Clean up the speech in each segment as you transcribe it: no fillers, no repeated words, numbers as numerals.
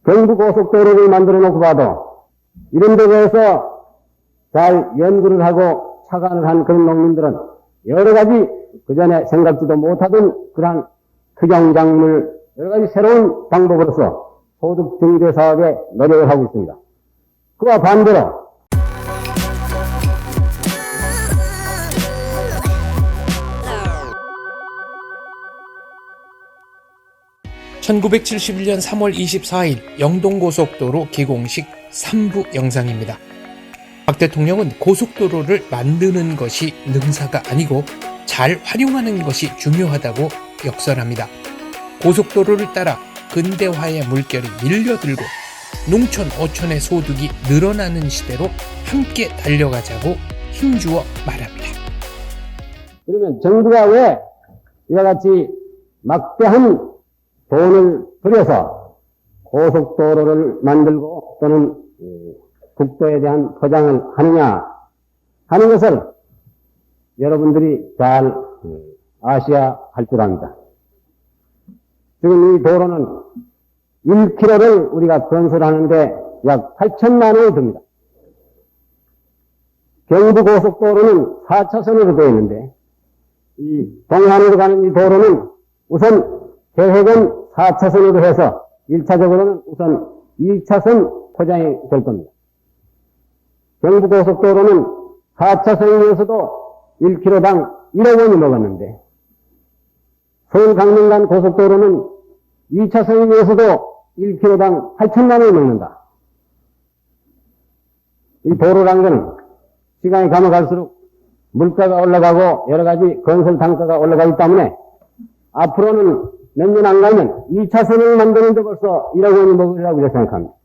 경부고속도로를 만들어 놓고 봐도 이런 데에서 잘 연구를 하고 착안을 한 그런 농민들은 여러 가지 그전에 생각지도 못하던 그러한 특양작물 여러 가지 새로운 방법으로서 소득 증대 사업에 노력을 하고 있습니다. 그와 반대로 1971년 3월 24일 영동고속도로 개공식 3부 영상입니다. 박 대통령은 고속도로를 만드는 것이 능사가 아니고 잘 활용하는 것이 중요하다고 역설합니다. 고속도로를 따라 근대화의 물결이 밀려들고 농촌, 어촌의 소득이 늘어나는 시대로 함께 달려가자고 힘주어 말합니다. 그러면 정부가 왜 이와 같이 막대한 돈을 들여서 고속도로를 만들고 또는 국도에 대한 포장을 하느냐 하는 것을 여러분들이 잘 아셔야 할 줄 압니다. 지금 이 도로는 1km를 우리가 건설하는데 약 8천만 원이 듭니다. 경부고속도로는 4차선으로 되어 있는데 이 동해안으로 가는 이 도로는 우선 계획은 4차선으로 해서 1차적으로는 우선 2차선 포장이 될 겁니다. 경부고속도로는 4차선이면서도 1km당 1억 원이 먹었는데 서울 강릉 간 고속도로는 2차선이면서도 1km당 8천만 원을 먹는다. 이 도로란 것은 시간이 가면 갈수록 물가가 올라가고 여러 가지 건설 단가가 올라가기 때문에 앞으로는 몇 년 안 가면 2차선을 만드는데 벌써 1억 원이 먹으리라고 생각합니다.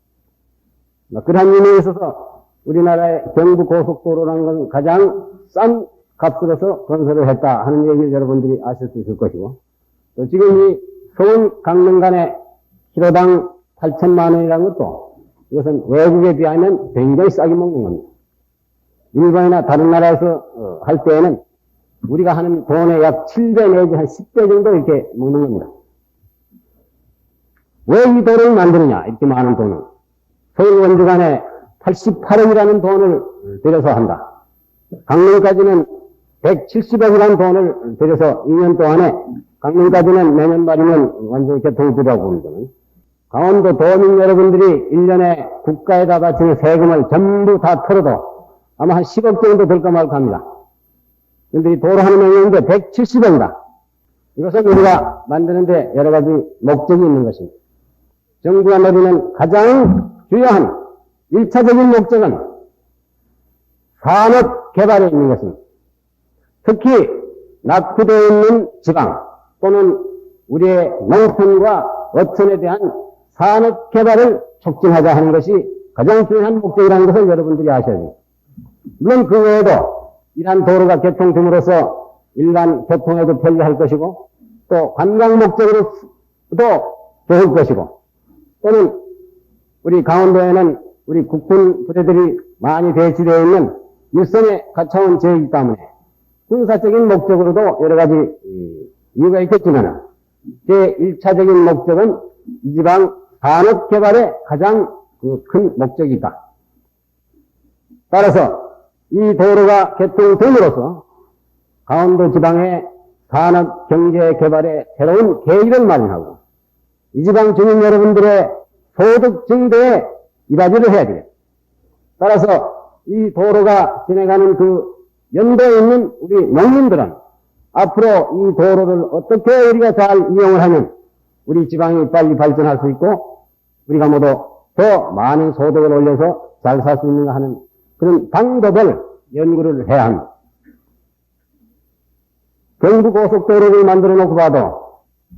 그러한 의미에 있어서 우리나라의 경부고속도로라는 것은 가장 싼 값으로서 건설을 했다 하는 얘기를 여러분들이 아실 수 있을 것이고 또 지금 이 서울 강릉 간의 키로당 8천만 원이라는 것도 이것은 외국에 비하면 굉장히 싸게 먹는 겁니다. 일본이나 다른 나라에서 할 때에는 우리가 하는 돈의 약 7배 내지 한 10배 정도 이렇게 먹는 겁니다. 왜 이 도로를 만드느냐 이렇게 많은 돈을 서울 원주 간에 88억이라는 돈을 들여서 한다. 강릉까지는 170억이라는 돈을 들여서 2년 동안에 강릉까지는 내년 말이면 완전히 개통이 되라고 봅니다. 강원도 도민 여러분들이 1년에 국가에다 바치는 세금을 전부 다 털어도 아마 한 10억 정도 될까 말까 합니다. 그런데 이 도로 하는 명령인데 170억이다. 이것은 우리가 만드는데 여러 가지 목적이 있는 것입니다. 정부가 노리는 가장 중요한 1차적인 목적은 산업 개발에 있는 것입니다. 특히 낙후되어 있는 지방 또는 우리의 농촌과 어촌에 대한 산업 개발을 촉진하자 하는 것이 가장 중요한 목적이라는 것을 여러분들이 아셔야 됩니다. 물론 그 외에도 이러한 도로가 개통됨으로써 일반 교통에도 편리할 것이고 또 관광 목적으로도 좋을 것이고 또는 우리 강원도에는 우리 국군 부대들이 많이 배치되어 있는 일선에 갖춰온 지역이기 때문에 군사적인 목적으로도 여러 가지 이유가 있겠지만 제 1차적인 목적은 이 지방 산업 개발의 가장 큰 목적이다. 따라서 이 도로가 개통됨으로써 강원도 지방의 산업 경제 개발에 새로운 계기를 마련하고 이 지방 주민 여러분들의 소득 증대에 이바지를 해야 돼요. 따라서 이 도로가 지나가는 그 연도에 있는 우리 농민들은 앞으로 이 도로를 어떻게 우리가 잘 이용을 하면 우리 지방이 빨리 발전할 수 있고 우리가 모두 더 많은 소득을 올려서 잘 살 수 있는가 하는 그런 방법을 연구를 해야 합니다. 경부고속도로를 만들어 놓고 봐도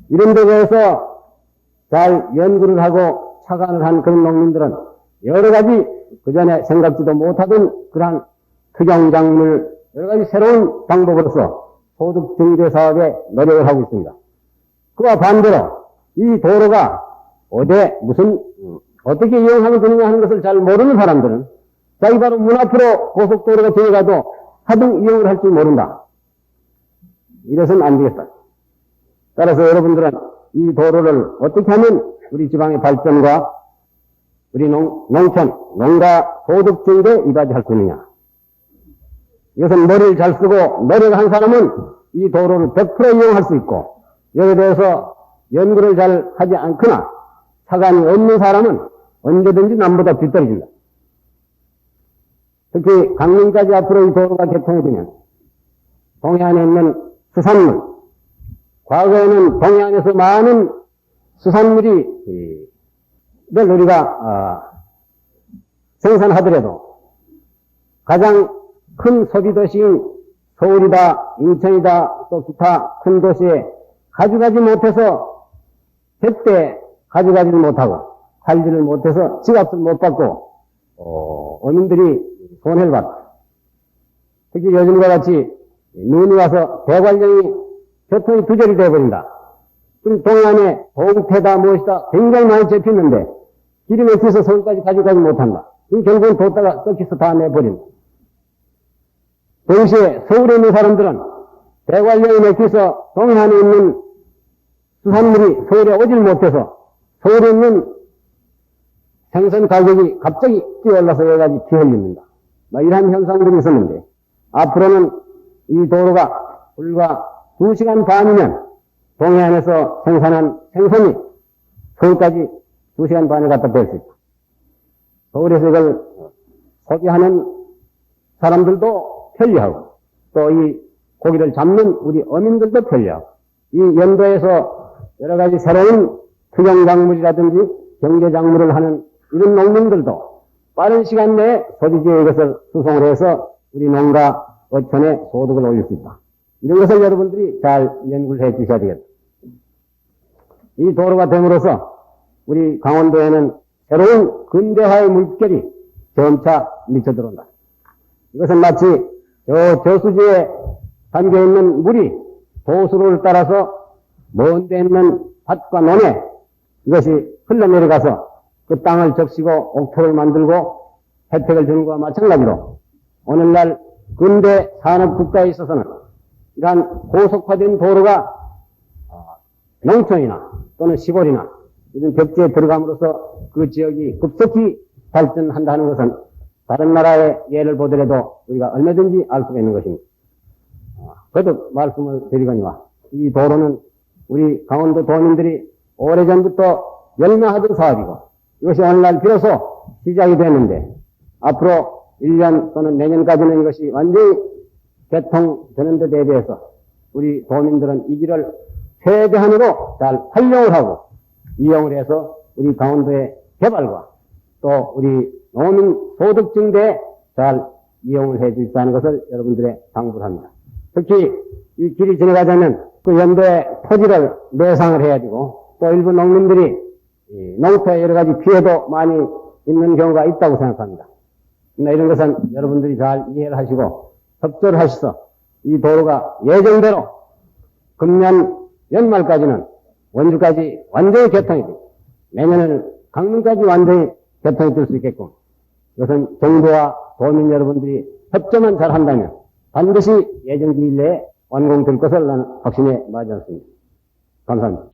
이런 데에서 잘 연구를 하고 착안을 한 그런 농민들은 여러 가지 그전에 생각지도 못하던 그러한 특양작물 여러 가지 새로운 방법으로서 소득 증대 사업에 노력을 하고 있습니다. 그와 반대로 이 도로가 어떻게 이용하면 되느냐 하는 것을 잘 모르는 사람들은 자기 바로 문 앞으로 고속도로가 지나가도 하등 이용을 할 줄 모른다. 이래서는 안 되겠다. 따라서 여러분들은 이 도로를 어떻게 하면 우리 지방의 발전과 우리 농촌, 농가 소득 증대에 이바지할 수 있느냐. 이것은 머리를 잘 쓰고 노력한 사람은 이 도로를 100% 이용할 수 있고, 여기에 대해서 연구를 잘 하지 않거나 사관이 없는 사람은 언제든지 남보다 뒤떨어진다. 특히 강릉까지 앞으로 이 도로가 개통이 되면 동해안에 있는 수산물, 과거에는 동해안에서 많은 수산물이 우리가 생산하더라도 가장 큰 소비도시인 서울이다, 인천이다, 또 기타 큰 도시에 가져가지 못해서 제때 가져가지 못하고 살지를 못해서 지갑을 못 받고 어민들이 손해를 봤다. 특히 요즘과 같이 눈이 와서 대관령이 교통이 두절이 되어버린다. 그럼 동해안에 동태다 무엇이다 굉장히 많이 잡히는데 길이 막혀서 서울까지 가져가지 못한다. 그럼 결국은 뒀다가 썩혀서 다 내버린다. 동시에 서울에 있는 사람들은 대관령이 막혀서 동해안에 있는 수산물이 서울에 오질 못해서 서울에 있는 생선 가격이 갑자기 뛰어올라서 여기까지 뒤흘립니다. 이러한 현상들이 있었는데 앞으로는 이 도로가 불과 2시간 반이면 동해안에서 생산한 생선이 서울까지 2시간 반에 갖다 댈 수 있다. 서울에서 이걸 소비하는 사람들도 편리하고 또 이 고기를 잡는 우리 어민들도 편리하고 이 연도에서 여러 가지 새로운 투경작물이라든지 경제작물을 하는 이런 농민들도 빠른 시간 내에 소비지에 이것을 수송을 해서 우리 농가 어촌의 소득을 올릴 수 있다. 이런 것을 여러분들이 잘 연구를 해 주셔야 되겠다. 이 도로가 됨으로써 우리 강원도에는 새로운 근대화의 물결이 점차 미쳐들어온다. 이것은 마치 저수지에 담겨있는 물이 도수로를 따라서 먼 데 있는 밭과 논에 이것이 흘러내려가서 그 땅을 적시고 옥토를 만들고 혜택을 주는 것과 마찬가지로 오늘날 근대 산업 국가에 있어서는 이러한 고속화된 도로가 농촌이나 또는 시골이나 이런 벽지에 들어감으로써 그 지역이 급속히 발전한다는 것은 다른 나라의 예를 보더라도 우리가 얼마든지 알 수가 있는 것입니다. 그래도 말씀을 드리거니와 이 도로는 우리 강원도 도민들이 오래전부터 열망하던 사업이고 이것이 오늘날 비로소 시작이 됐는데 앞으로 1년 또는 내년까지는 이것이 완전히 개통되는 데 대비해서 우리 도민들은 이 길을 최대한으로 잘 활용을 하고 이용을 해서 우리 강원도의 개발과 또 우리 농민 소득 증대에 잘 이용을 해 주시다는 것을 여러분들의 당부를 합니다. 특히 이 길이 지나가자면 그 연도에 토지를 매상을 해야 되고 또 일부 농민들이 농토에 여러 가지 피해도 많이 있는 경우가 있다고 생각합니다. 이런 것은 여러분들이 잘 이해를 하시고 협조를 하셔서 이 도로가 예정대로 금년 연말까지는 원주까지 완전히 개통이 되고 내년에는 강릉까지 완전히 개통이 될 수 있게끔 이것은 정부와 도민 여러분들이 협조만 잘 한다면 반드시 예정기일 내에 완공될 것을 나는 확신에 마지 않습니다. 감사합니다.